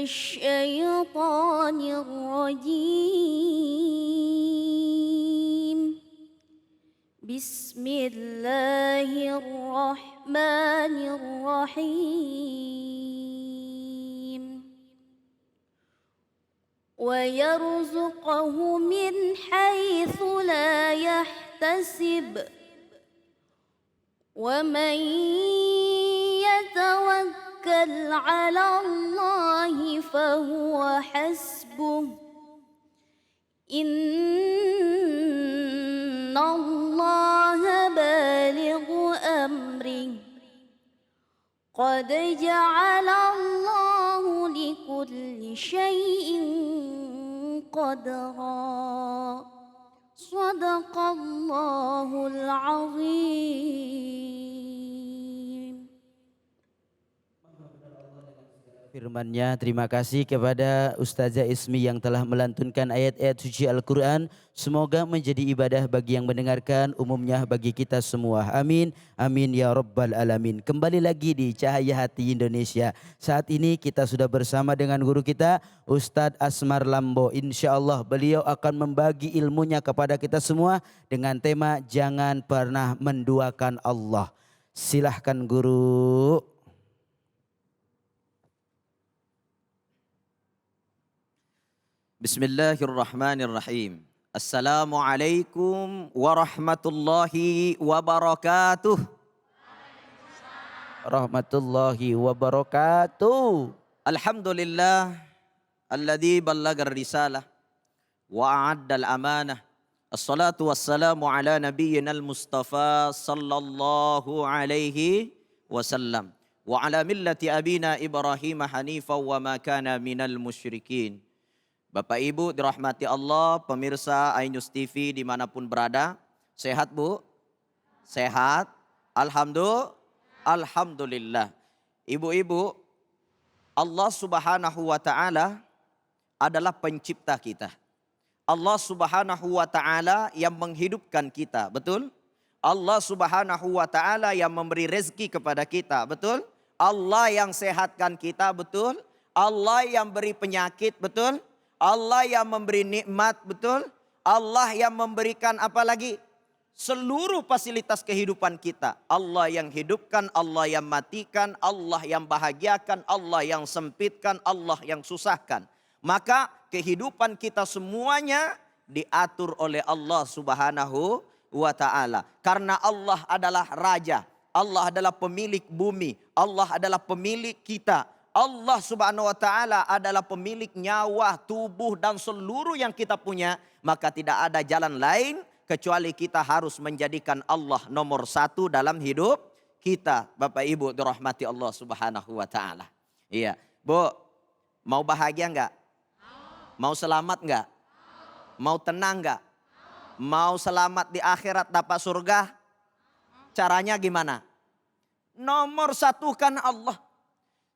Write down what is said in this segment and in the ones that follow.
الشيطان الرجيم. بسم الله الرحمن الرحيم. ويرزقه من حيث لا يحتسب ومن يتوكل على الله فهو حسبه إن الله بالغ أمره قد جعل الله لكل شيء قدرا صدق الله العظيم. Firman-Nya. Terima kasih kepada Ustazah Ismi yang telah melantunkan ayat-ayat suci Al-Quran. Semoga menjadi ibadah bagi yang mendengarkan, umumnya bagi kita semua. Amin, amin ya rabbal alamin. Kembali lagi di Cahaya Hati Indonesia. Saat ini kita sudah bersama dengan guru kita Ustadz Asmar Lambo. Insya Allah beliau akan membagi ilmunya kepada kita semua dengan tema jangan pernah menduakan Allah. Silahkan guru. Bismillahirrahmanirrahim. Assalamualaikum warahmatullahi wabarakatuh. Rahmatullahi wabarakatuh. Alhamdulillah alladzi ballagar risalah wa a'addal amanah. Assalatu wassalamu ala nabiyyinal mustafa sallallahu alaihi wasallam wa ala millati abina Ibrahim hanifa wa ma kana minal musyrikin. Bapak Ibu dirahmati Allah, pemirsa Ainus TV dimanapun berada, sehat Bu? Sehat? Alhamdulillah. Ibu-ibu, Allah Subhanahu wa Ta'ala adalah pencipta kita. Allah Subhanahu wa Ta'ala yang menghidupkan kita, betul? Allah Subhanahu wa Ta'ala yang memberi rezeki kepada kita, betul? Allah yang sehatkan kita, betul? Allah yang beri penyakit, betul? Allah yang memberi nikmat, betul? Allah yang memberikan apa lagi? Seluruh fasilitas kehidupan kita. Allah yang hidupkan, Allah yang matikan, Allah yang bahagiakan, Allah yang sempitkan, Allah yang susahkan. Maka kehidupan kita semuanya diatur oleh Allah Subhanahu wa Ta'ala. Karena Allah adalah Raja, Allah adalah pemilik bumi, Allah adalah pemilik kita. Allah Subhanahu wa Ta'ala adalah pemilik nyawa, tubuh dan seluruh yang kita punya. Maka tidak ada jalan lain kecuali kita harus menjadikan Allah nomor satu dalam hidup kita. Bapak Ibu dirahmati Allah Subhanahu wa Ta'ala. Iya, Bu, mau bahagia enggak? Mau selamat enggak? Mau tenang enggak? Mau selamat di akhirat dapat surga? Caranya gimana? Nomor satukan Allah.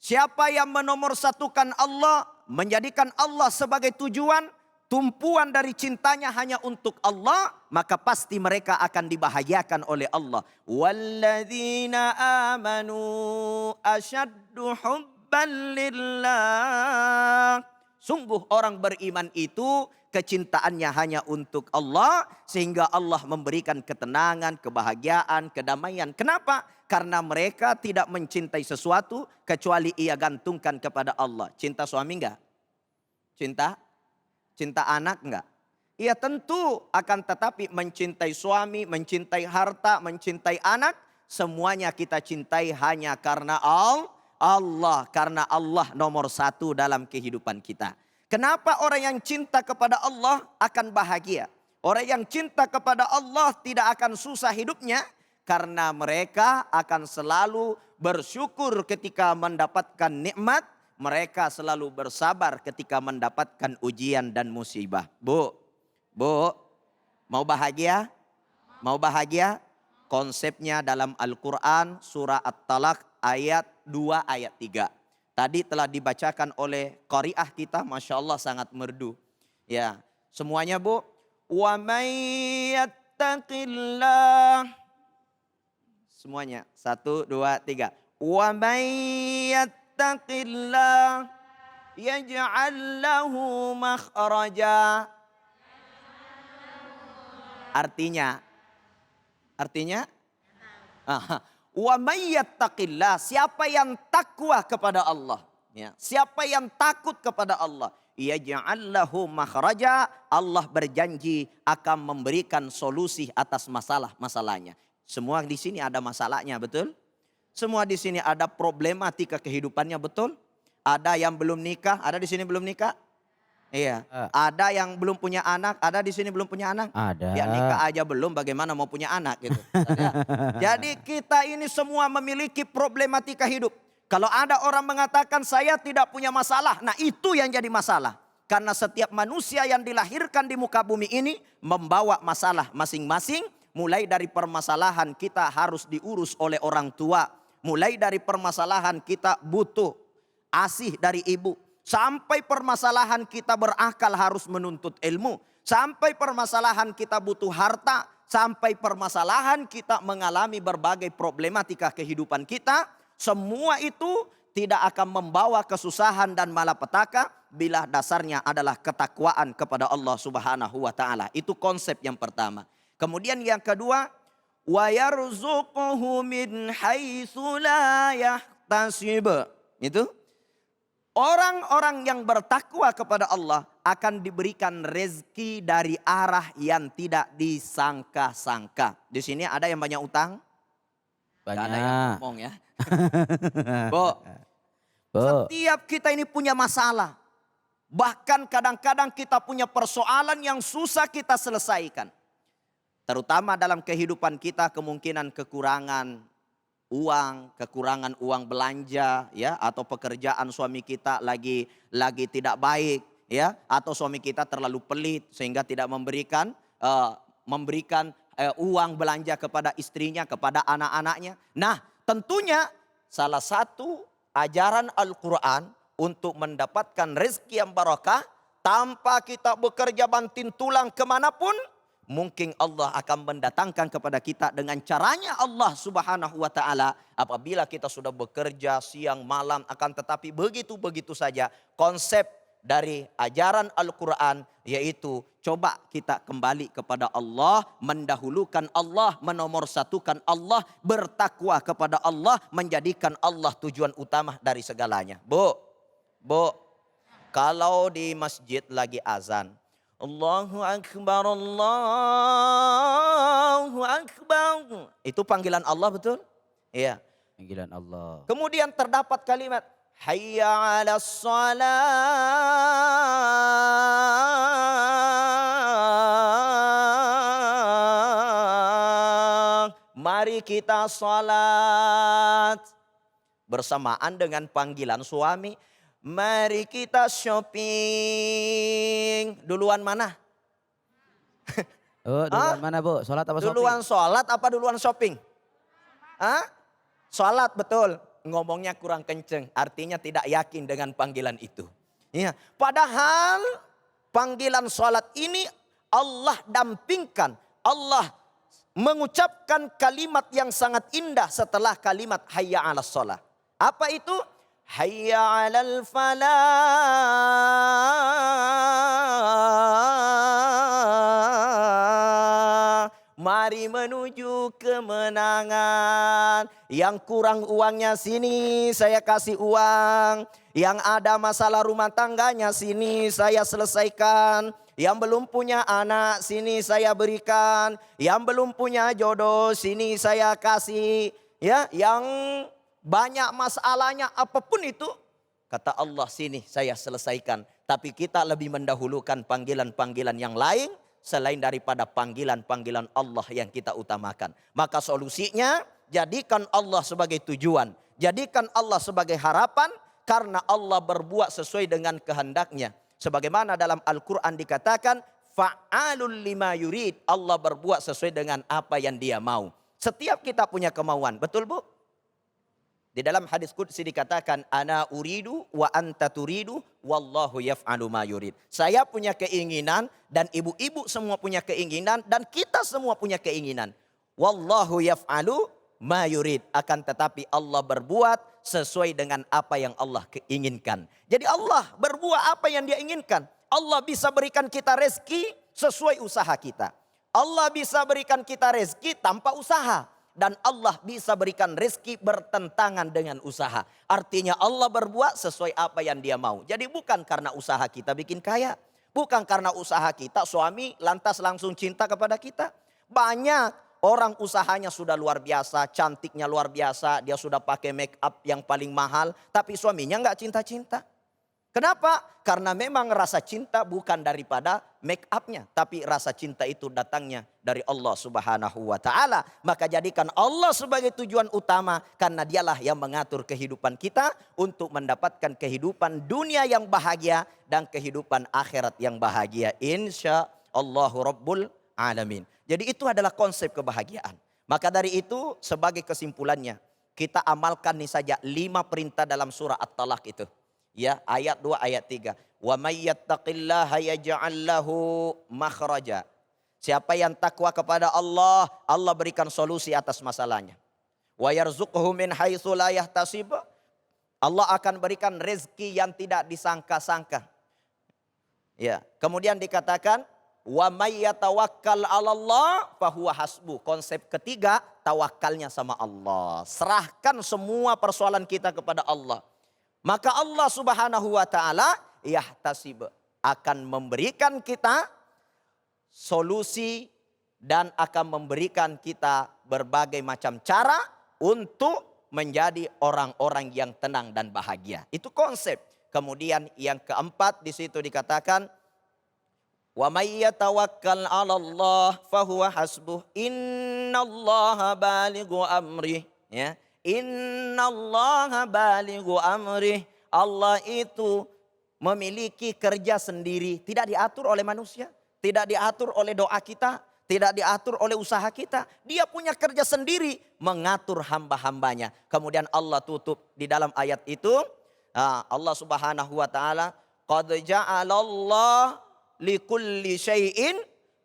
Siapa yang menomorsatukan Allah, menjadikan Allah sebagai tujuan, tumpuan dari cintanya hanya untuk Allah, maka pasti mereka akan dibahagiakan oleh Allah. Walladzina amanu asyaddu hubban lillah. Sungguh orang beriman itu kecintaannya hanya untuk Allah, sehingga Allah memberikan ketenangan, kebahagiaan, kedamaian. Kenapa? Karena mereka tidak mencintai sesuatu kecuali ia gantungkan kepada Allah. Cinta suami enggak? Cinta anak enggak? Ia tentu akan tetapi mencintai suami, mencintai harta, mencintai anak. Semuanya kita cintai hanya karena Allah. Karena Allah nomor satu dalam kehidupan kita. Kenapa orang yang cinta kepada Allah akan bahagia? Orang yang cinta kepada Allah tidak akan susah hidupnya. Karena mereka akan selalu bersyukur ketika mendapatkan nikmat. Mereka selalu bersabar ketika mendapatkan ujian dan musibah. Bu, mau bahagia? Mau bahagia? Konsepnya dalam Al-Quran surah At-Talaq ayat 2 ayat 3. Tadi telah dibacakan oleh qari'ah kita, Masya Allah sangat merdu. Ya, semuanya Bu. Wa may yattaqillah. Semuanya, 1, 2, 3. Wa may yattaqillah Yaj'al lahu makhraja. Artinya wa may yattaqillah, siapa yang takwa kepada Allah, ya, siapa yang takut kepada Allah, yaj'al lahu makhraja, Allah berjanji akan memberikan solusi atas masalahnya. Semua di sini ada masalahnya, betul? Semua di sini ada problematika kehidupannya, betul? Ada yang belum nikah, ada di sini belum nikah? Iya. Ada yang belum punya anak, ada di sini belum punya anak? Ada. Ya nikah aja belum, bagaimana mau punya anak gitu. Jadi kita ini semua memiliki problematika hidup. Kalau ada orang mengatakan saya tidak punya masalah, nah itu yang jadi masalah. Karena setiap manusia yang dilahirkan di muka bumi ini membawa masalah masing-masing. Mulai dari permasalahan kita harus diurus oleh orang tua. Mulai dari permasalahan kita butuh asih dari ibu. Sampai permasalahan kita berakal harus menuntut ilmu. Sampai permasalahan kita butuh harta. Sampai permasalahan kita mengalami berbagai problematika kehidupan kita. Semua itu tidak akan membawa kesusahan dan malapetaka bila dasarnya adalah ketakwaan kepada Allah Subhanahu wa taala. Itu konsep yang pertama. Kemudian yang kedua, wa yarzuquhu min haitsu la yahtasib. Itu orang-orang yang bertakwa kepada Allah akan diberikan rezeki dari arah yang tidak disangka-sangka. Di sini ada yang banyak utang? Banyak. Gak ada yang ngomong ya. Setiap kita ini punya masalah. Bahkan kadang-kadang kita punya persoalan yang susah kita selesaikan. Terutama dalam kehidupan kita kemungkinan kekurangan uang belanja ya, atau pekerjaan suami kita lagi tidak baik ya, atau suami kita terlalu pelit sehingga tidak memberikan uang belanja kepada istrinya, kepada anak-anaknya. Nah, tentunya salah satu ajaran Al-Qur'an untuk mendapatkan rezeki yang barakah tanpa kita bekerja banting tulang kemanapun, mungkin Allah akan mendatangkan kepada kita dengan caranya Allah Subhanahu wa taala apabila kita sudah bekerja siang malam, akan tetapi begitu saja konsep dari ajaran Al-Qur'an, yaitu coba kita kembali kepada Allah, mendahulukan Allah, menomorsatukan Allah, bertakwa kepada Allah, menjadikan Allah tujuan utama dari segalanya. Bu, kalau di masjid lagi azan, Allahu Akbar, Allahu Akbar. Itu panggilan Allah, betul? Iya. Panggilan Allah. Kemudian terdapat kalimat Hayya 'alas shalah. Mari kita salat. Bersamaan dengan panggilan suami. Mari kita shopping. Duluan mana? Oh, duluan mana, Bu? Sholat apa shopping? Duluan sholat apa duluan shopping? Hah? Sholat, betul. Ngomongnya kurang kenceng. Artinya tidak yakin dengan panggilan itu. Ya. Padahal panggilan sholat ini Allah dampingkan. Allah mengucapkan kalimat yang sangat indah setelah kalimat hayya 'alas shalah. Apa itu? Hayya 'alal falah. Mari menuju kemenangan. Yang kurang uangnya sini saya kasih uang. Yang ada masalah rumah tangganya sini saya selesaikan. Yang belum punya anak sini saya berikan. Yang belum punya jodoh sini saya kasih. Ya, yang banyak masalahnya apapun itu, kata Allah, sini saya selesaikan. Tapi kita lebih mendahulukan panggilan-panggilan yang lain selain daripada panggilan-panggilan Allah yang kita utamakan. Maka solusinya, jadikan Allah sebagai tujuan. Jadikan Allah sebagai harapan, karena Allah berbuat sesuai dengan kehendaknya. Sebagaimana dalam Al-Quran dikatakan, fa'alul lima yurid. Allah berbuat sesuai dengan apa yang dia mau. Setiap kita punya kemauan, betul Bu? Di dalam hadis qudsi dikatakan, ana uridu wa anta turidu wallahu yaf'alu ma yurid. Saya punya keinginan dan ibu-ibu semua punya keinginan dan kita semua punya keinginan. Wallahu yaf'alu ma yurid. Akan tetapi Allah berbuat sesuai dengan apa yang Allah inginkan. Jadi Allah berbuat apa yang dia inginkan. Allah bisa berikan kita rezeki sesuai usaha kita. Allah bisa berikan kita rezeki tanpa usaha. Dan Allah bisa berikan rezeki bertentangan dengan usaha. Artinya Allah berbuat sesuai apa yang dia mau. Jadi bukan karena usaha kita bikin kaya. Bukan karena usaha kita suami lantas langsung cinta kepada kita. Banyak orang usahanya sudah luar biasa, cantiknya luar biasa. Dia sudah pakai make up yang paling mahal. Tapi suaminya nggak cinta-cinta. Kenapa? Karena memang rasa cinta bukan daripada make upnya. Tapi rasa cinta itu datangnya dari Allah Subhanahu wa ta'ala. Maka jadikan Allah sebagai tujuan utama. Karena dialah yang mengatur kehidupan kita. Untuk mendapatkan kehidupan dunia yang bahagia. Dan kehidupan akhirat yang bahagia. Insya Allahu Rabbul Alamin. Jadi itu adalah konsep kebahagiaan. Maka dari itu sebagai kesimpulannya. Kita amalkan nih saja 5 perintah dalam surah At-Talaq itu. Ya, ayat 2, ayat 3. Wa may yattaqillaha yaj'al lahu makhraja. Siapa yang takwa kepada Allah, Allah berikan solusi atas masalahnya. Wa yarzuqhu min haitsu la yahtasib. Allah akan berikan rezeki yang tidak disangka-sangka. Ya, kemudian dikatakan wa may yatawakkal 'alallah fahuwa hasbuh. Konsep ketiga, tawakalnya sama Allah. Serahkan semua persoalan kita kepada Allah. Maka Allah Subhanahu wa ta'ala yahtasib akan memberikan kita solusi dan akan memberikan kita berbagai macam cara untuk menjadi orang-orang yang tenang dan bahagia. Itu konsep. Kemudian yang keempat di situ dikatakan wa may yatawakkal 'alallah fahuwa hasbuh innallaha balighu amrih, ya. Innallaha balighu amrih. Allah itu memiliki kerja sendiri. Tidak diatur oleh manusia. Tidak diatur oleh doa kita. Tidak diatur oleh usaha kita. Dia punya kerja sendiri. Mengatur hamba-hambanya. Kemudian Allah tutup di dalam ayat itu. Allah Subhanahu wa ta'ala. Qad ja'alallah likulli syai'in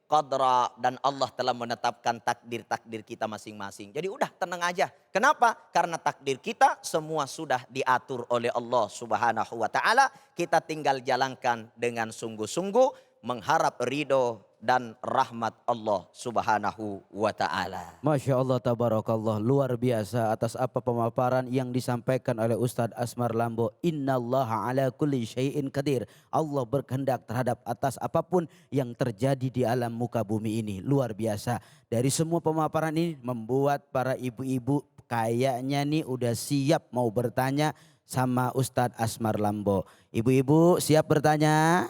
qadra, dan Allah telah menetapkan takdir-takdir kita masing-masing. Jadi udah tenang aja. Kenapa? Karena takdir kita semua sudah diatur oleh Allah Subhanahu wa ta'ala. Kita tinggal jalankan dengan sungguh-sungguh mengharap ridho dan rahmat Allah Subhanahu wa ta'ala. Masya Allah, tabarakallah, luar biasa atas apa pemaparan yang disampaikan oleh Ustadz Asmar Lambo. Innallaha ala kulli syai'in qadir. Allah berkehendak terhadap atas apapun yang terjadi di alam muka bumi ini. Luar biasa. Dari semua pemaparan ini membuat para ibu-ibu kayaknya nih udah siap mau bertanya sama Ustadz Asmar Lambo. Ibu-ibu siap bertanya?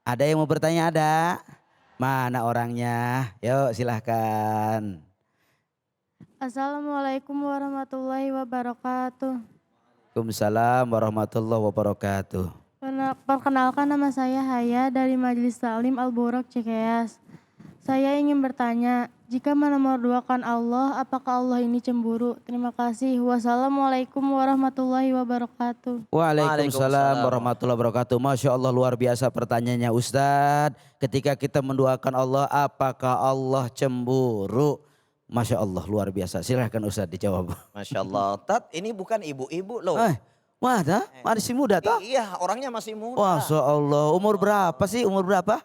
Ada yang mau bertanya? Ada? Mana orangnya? Yuk silahkan. Assalamualaikum warahmatullahi wabarakatuh. Waalaikumsalam warahmatullahi wabarakatuh. Perkenalkan, nama saya Haya dari Majelis Taklim Al-Buraq Cikeas. Saya ingin bertanya, jika menomorduakan Allah, apakah Allah ini cemburu? Terima kasih. Wassalamualaikum warahmatullahi wabarakatuh. Waalaikumsalam warahmatullahi wabarakatuh. Masya Allah, luar biasa pertanyaannya Ustadz. Ketika kita mendoakan Allah, apakah Allah cemburu? Masya Allah, luar biasa. Silahkan Ustadz dijawab. Masya Allah. Tat, ini bukan ibu-ibu loh. Wah, masih muda toh? Iya, orangnya masih muda. Masya Allah, umur berapa sih? Umur berapa?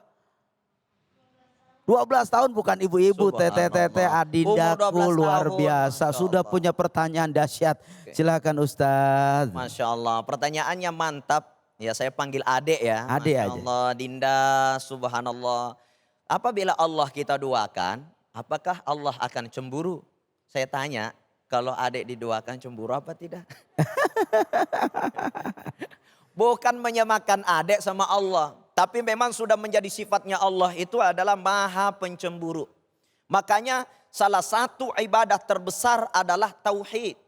12 tahun, bukan ibu-ibu, tete-tete adindaku, luar biasa. Sudah punya pertanyaan dahsyat. Silakan Ustadz. Masya Allah, pertanyaannya mantap. Ya, saya panggil adek ya. Adek Masya aja. Allah, Dinda, subhanallah. Apabila Allah kita doakan, apakah Allah akan cemburu? Saya tanya, kalau adek didoakan cemburu apa tidak? Bukan menyamakan adek sama Allah. Tapi memang sudah menjadi sifatnya Allah itu adalah maha pencemburu. Makanya salah satu ibadah terbesar adalah tauhid.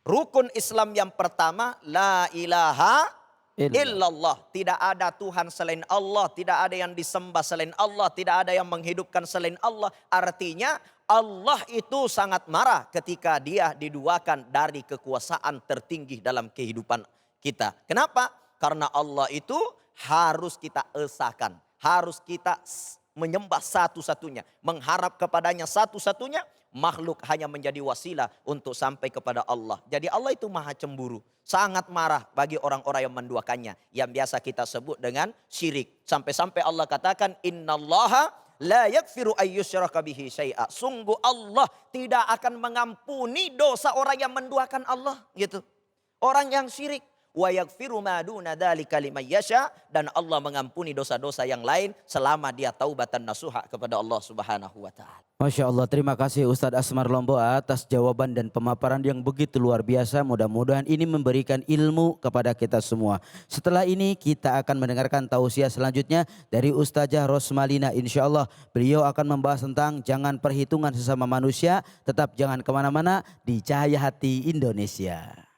Rukun Islam yang pertama, la ilaha illallah. Tidak ada Tuhan selain Allah, tidak ada yang disembah selain Allah, tidak ada yang menghidupkan selain Allah. Artinya Allah itu sangat marah ketika dia diduakan dari kekuasaan tertinggi dalam kehidupan kita. Kenapa? Karena Allah itu harus kita esahkan, harus kita menyembah satu-satunya, mengharap kepadanya satu-satunya, makhluk hanya menjadi wasilah untuk sampai kepada Allah. Jadi Allah itu maha cemburu, sangat marah bagi orang-orang yang menduakannya, yang biasa kita sebut dengan syirik. Sampai-sampai Allah katakan, innallaha la yaghfiru ayyusyraka bihi syai'a. Sungguh Allah tidak akan mengampuni dosa orang yang menduakan Allah, gitu. Orang yang syirik. Wa yaghfiru ma duna dzalika liman yasha, dan Allah mengampuni dosa-dosa yang lain selama dia taubatan nasuha kepada Allah Subhanahu wa taala. Masya Allah, terima kasih Ustadz Asmar Lombok atas jawaban dan pemaparan yang begitu luar biasa. Mudah-mudahan ini memberikan ilmu kepada kita semua. Setelah ini kita akan mendengarkan tausiah selanjutnya dari Ustazah Rosmalina. Insya Allah beliau akan membahas tentang jangan perhitungan sesama manusia. Tetap jangan kemana-mana di Cahaya Hati Indonesia.